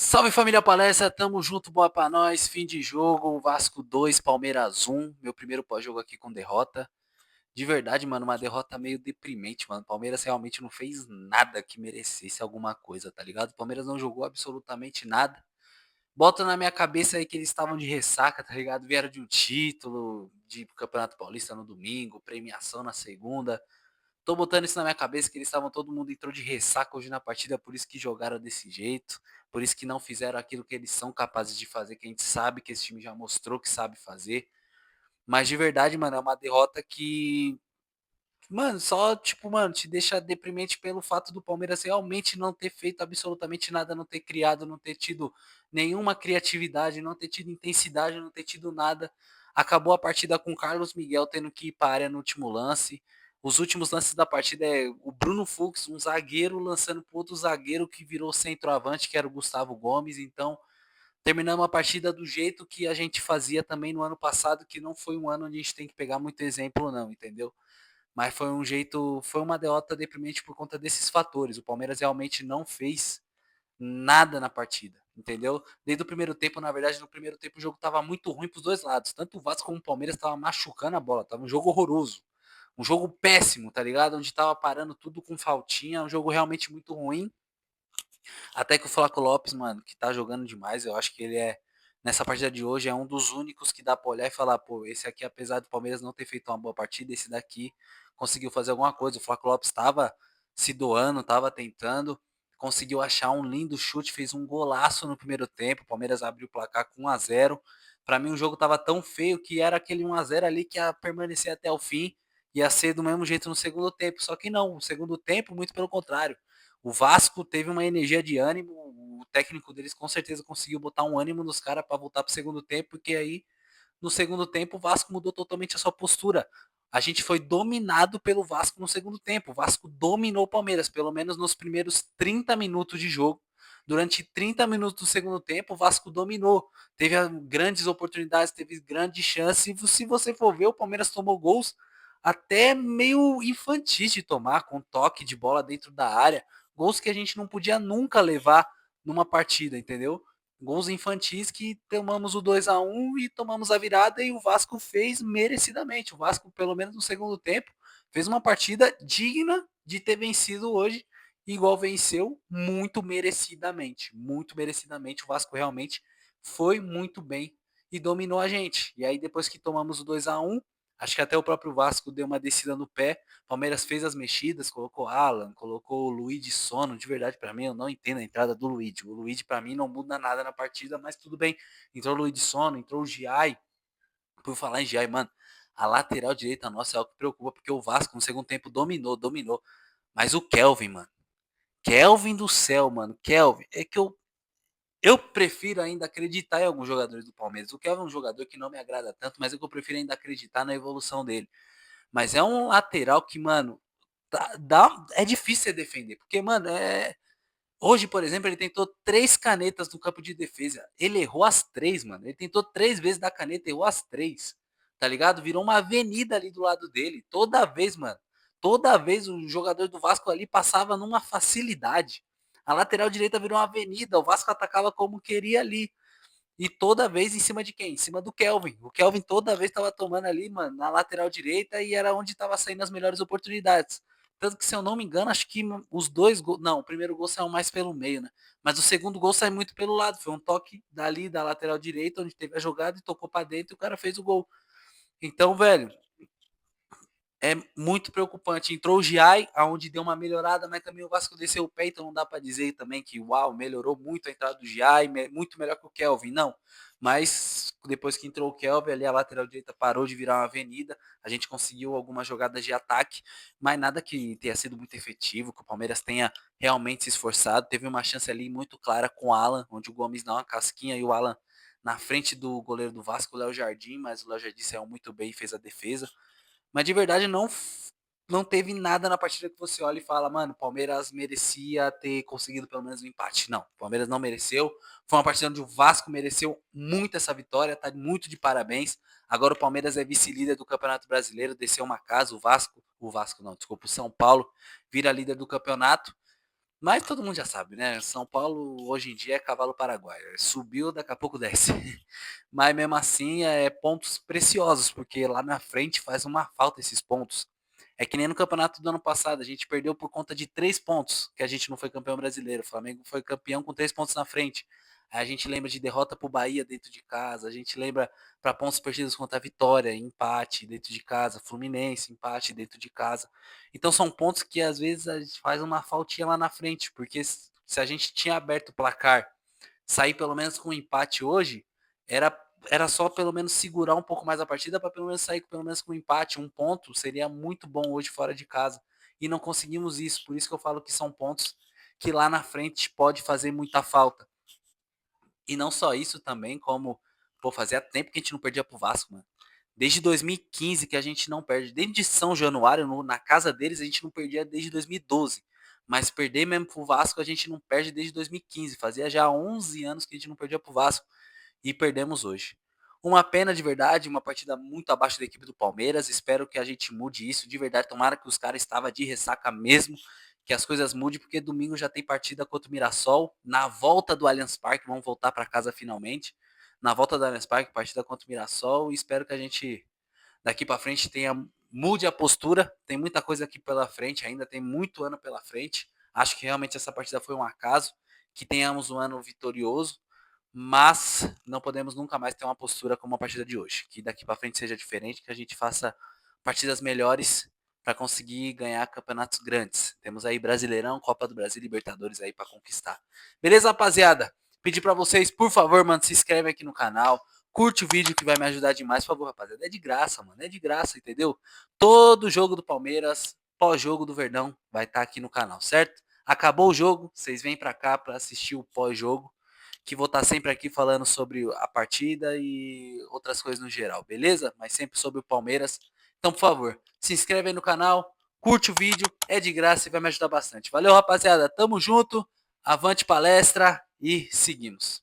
Salve família Palestra, tamo junto, boa pra nós. Fim de jogo, Vasco 2, Palmeiras 1. Meu primeiro pós-jogo aqui com derrota. De verdade, mano, uma derrota meio deprimente, mano. O Palmeiras realmente não fez nada que merecesse alguma coisa, tá ligado? O Palmeiras não jogou absolutamente nada. Bota na minha cabeça aí que eles estavam de ressaca, tá ligado? Vieram de um título, de Campeonato Paulista no domingo, premiação na segunda. Tô botando isso na minha cabeça que eles estavam, todo mundo entrou de ressaca hoje na partida, por isso que jogaram desse jeito, por isso que não fizeram aquilo que eles são capazes de fazer, que a gente sabe que esse time já mostrou que sabe fazer. Mas de verdade, mano, é uma derrota que, mano, só, tipo, mano, te deixa deprimente pelo fato do Palmeiras realmente não ter feito absolutamente nada, não ter criado, não ter tido nenhuma criatividade, não ter tido intensidade, não ter tido nada. Acabou a partida com o Carlos Miguel tendo que ir para a área no último lance. Os últimos lances da partida é o Bruno Fux, um zagueiro lançando para outro zagueiro que virou centroavante, que era o Gustavo Gomes. Então, terminamos a partida do jeito que a gente fazia também no ano passado, que não foi um ano onde a gente tem que pegar muito exemplo, não, entendeu? Mas foi um jeito, foi uma derrota deprimente por conta desses fatores. O Palmeiras realmente não fez nada na partida, entendeu? Desde o primeiro tempo, na verdade, no primeiro tempo o jogo estava muito ruim para os dois lados. Tanto o Vasco como o Palmeiras estavam machucando a bola, tava um jogo horroroso. Um jogo péssimo, tá ligado? Onde tava parando tudo com faltinha, um jogo realmente muito ruim. Até que o Flaco Lopes, mano, que tá jogando demais, eu acho que ele é, nessa partida de hoje, é um dos únicos que dá pra olhar e falar, pô, esse aqui, apesar do Palmeiras não ter feito uma boa partida, esse daqui conseguiu fazer alguma coisa. O Flaco Lopes tava se doando, tava tentando, conseguiu achar um lindo chute, fez um golaço no primeiro tempo, o Palmeiras abriu o placar com 1-0. Pra mim o jogo tava tão feio que era aquele 1-0 ali que ia permanecer até o fim, ia ser do mesmo jeito no segundo tempo, só que não, o segundo tempo, muito pelo contrário. O Vasco teve uma energia de ânimo, o técnico deles com certeza conseguiu botar um ânimo nos caras para voltar para o segundo tempo, porque aí no segundo tempo o Vasco mudou totalmente a sua postura. A gente foi dominado pelo Vasco no segundo tempo. O Vasco dominou o Palmeiras, pelo menos nos primeiros 30 minutos de jogo. Durante 30 minutos do segundo tempo, o Vasco dominou. Teve grandes oportunidades, teve grandes chances. E se você for ver, o Palmeiras tomou gols até meio infantis de tomar, com toque de bola dentro da área. Gols que a gente não podia nunca levar numa partida, entendeu? Gols infantis que tomamos o 2-1 e tomamos a virada e o Vasco fez merecidamente. O Vasco, pelo menos no segundo tempo, fez uma partida digna de ter vencido hoje, igual venceu muito merecidamente. Muito merecidamente. O Vasco realmente foi muito bem e dominou a gente. E aí, depois que tomamos o 2-1, acho que até o próprio Vasco deu uma descida no pé. Palmeiras fez as mexidas, colocou Alan, colocou o Luiz de Sono. De verdade, para mim, eu não entendo a entrada do Luiz. O Luiz, para mim, não muda nada na partida, mas tudo bem. Entrou o Luiz de Sono, entrou o Giai. Por falar em Giai, mano, a lateral direita nossa é o que preocupa, porque o Vasco no segundo tempo dominou. Mas o Kelvin, mano. Kelvin do céu, mano. Kelvin. É que eu prefiro ainda acreditar em alguns jogadores do Palmeiras. O Kelvin é um jogador que não me agrada tanto, mas é que eu prefiro ainda acreditar na evolução dele. Mas é um lateral que, mano, é difícil você defender. Porque, mano, hoje, por exemplo, ele tentou 3 canetas no campo de defesa. Ele errou as 3, mano. Ele tentou 3 vezes da caneta, errou as 3. Tá ligado? Virou uma avenida ali do lado dele. Toda vez, mano. Toda vez o jogador do Vasco ali passava numa facilidade. A lateral direita virou uma avenida. O Vasco atacava como queria ali. E toda vez em cima de quem? Em cima do Kelvin. O Kelvin toda vez estava tomando ali, mano, na lateral direita e era onde estava saindo as melhores oportunidades. Tanto que, se eu não me engano, acho que os dois gols. Não, o primeiro gol saiu mais pelo meio, né? Mas o segundo gol saiu muito pelo lado. Foi um toque dali da lateral direita, onde teve a jogada e tocou para dentro e o cara fez o gol. Então, velho, é muito preocupante. Entrou o Giai, aonde deu uma melhorada, mas também o Vasco desceu o pé, então não dá para dizer também que, uau, melhorou muito a entrada do Giai, muito melhor que o Kelvin, não. Mas depois que entrou o Kelvin, ali a lateral direita parou de virar uma avenida, a gente conseguiu algumas jogadas de ataque, mas nada que tenha sido muito efetivo, que o Palmeiras tenha realmente se esforçado. Teve uma chance ali muito clara com o Alan, onde o Gomes dá uma casquinha e o Alan na frente do goleiro do Vasco, o Léo Jardim, mas o Léo Jardim saiu muito bem e fez a defesa. Mas de verdade não teve nada na partida que você olha e fala, mano, o Palmeiras merecia ter conseguido pelo menos um empate. Não, o Palmeiras não mereceu. Foi uma partida onde o Vasco mereceu muito essa vitória, tá muito de parabéns. Agora o Palmeiras é vice-líder do Campeonato Brasileiro, desceu uma casa, o Vasco não, desculpa, o São Paulo vira líder do campeonato. Mas todo mundo já sabe, né? São Paulo hoje em dia é cavalo paraguaio. Subiu, daqui a pouco desce. Mas mesmo assim é pontos preciosos, porque lá na frente faz uma falta esses pontos. É que nem no campeonato do ano passado, a gente perdeu por conta de 3 pontos, que a gente não foi campeão brasileiro. O Flamengo foi campeão com 3 pontos na frente. Aí a gente lembra de derrota pro Bahia dentro de casa, a gente lembra para pontos perdidos contra a Vitória, empate dentro de casa, Fluminense, empate dentro de casa. Então são pontos que às vezes a gente faz uma faltinha lá na frente, porque se a gente tinha aberto o placar, sair pelo menos com um empate hoje, era era só pelo menos segurar um pouco mais a partida para pelo menos sair pelo menos com um empate, um ponto, seria muito bom hoje fora de casa. E não conseguimos isso, por isso que eu falo que são pontos que lá na frente pode fazer muita falta. E não só isso também, como, pô, fazia tempo que a gente não perdia pro Vasco, mano. Desde 2015 que a gente não perde. Desde São Januário, na casa deles, a gente não perdia desde 2012. Mas perder mesmo pro Vasco, a gente não perde desde 2015. Fazia já 11 anos que a gente não perdia pro Vasco. E perdemos hoje. Uma pena de verdade, uma partida muito abaixo da equipe do Palmeiras. Espero que a gente mude isso de verdade. Tomara que os caras estavam de ressaca mesmo, que as coisas mudem, porque domingo já tem partida contra o Mirassol. Na volta do Allianz Parque, vamos voltar para casa finalmente. Na volta do Allianz Parque, partida contra o Mirassol. E espero que a gente daqui para frente mude a postura. Tem muita coisa aqui pela frente, ainda tem muito ano pela frente. Acho que realmente essa partida foi um acaso. Que tenhamos um ano vitorioso, mas não podemos nunca mais ter uma postura como a partida de hoje. Que daqui para frente seja diferente, que a gente faça partidas melhores para conseguir ganhar campeonatos grandes. Temos aí Brasileirão, Copa do Brasil, Libertadores aí para conquistar. Beleza, rapaziada? Pedir para vocês, por favor, mano, se inscreve aqui no canal, curte o vídeo que vai me ajudar demais, por favor, rapaziada. É de graça, mano, é de graça, entendeu? Todo jogo do Palmeiras, pós-jogo do Verdão, vai estar aqui no canal, certo? Acabou o jogo, vocês vêm para cá para assistir o pós-jogo, que vou estar sempre aqui falando sobre a partida e outras coisas no geral, beleza? Mas sempre sobre o Palmeiras. Então, por favor, se inscreve aí no canal, curte o vídeo, é de graça e vai me ajudar bastante. Valeu, rapaziada, tamo junto, avante palestra e seguimos.